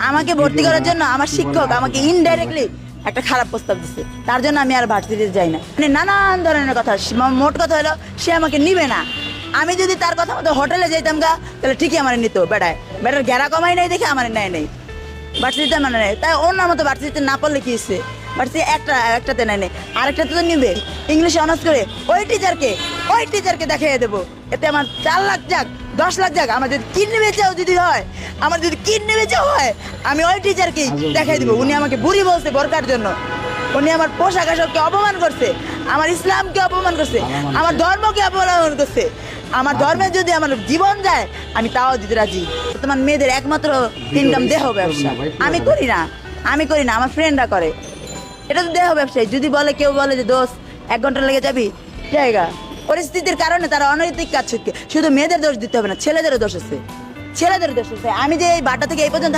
আমাকে ভর্তি করার জন্য আমার শিক্ষক আমাকে ইনডাইরেক্টলি একটা খারাপ প্রস্তাব দিচ্ছে, তার জন্য আমি আর ভার্সিটিতে যাই না। মানে নানান ধরনের কথা, মোট কথা হলো সে আমাকে নিবে না। আমি যদি তার কথা মতো হোটেলে যাইতাম গা, তাহলে ঠিকই আমার নিত। বেটার ঘেরা কমাই নাই দেখে আমার নেয় নেই, ভার্সিটিতে মানে নেয়। তাই অন্য মতো ভার্সিটিতে না পড়লে কি হচ্ছে, ভার্সিটি একটাতে নেয় নেই, আরেকটাতে তো নিবে। ইংলিশে অনার্স করে ওই টিচারকে দেখিয়ে দেবো, এতে আমার 4 লাখ যাক 10 লাখ যাক, আমার যদি কিডনি বেচাও যদি হয়, আমি ওই টিচারকেই দেখাই দেবো। উনি আমাকে বুড়ি বলছে বোরকার জন্য, উনি আমার পোশাক আশাককে অপমান করছে, আমার ইসলামকে অপমান করছে, আমার ধর্মকে অপমান করছে। আমার ধর্মে যদি আমার জীবন যায় আমি তাও দিতে রাজি। বর্তমান মেয়েদের একমাত্র ইনকাম দেহ ব্যবসা। আমি করি না, আমার ফ্রেন্ডরা করে। এটা তো দেহ ব্যবসায়ী। যদি কেউ বলে যে দোস্ত 1 ঘন্টা লেগে যাবি, জায়গা পরিস্থিতির কারণে তারা অনৈতিক কাজ শিখে। শুধু মেয়েদের দোষ দিতে হবে না, ছেলেদেরও দোষ আছে। আমি যে এই বাটা থেকে এই পর্যন্ত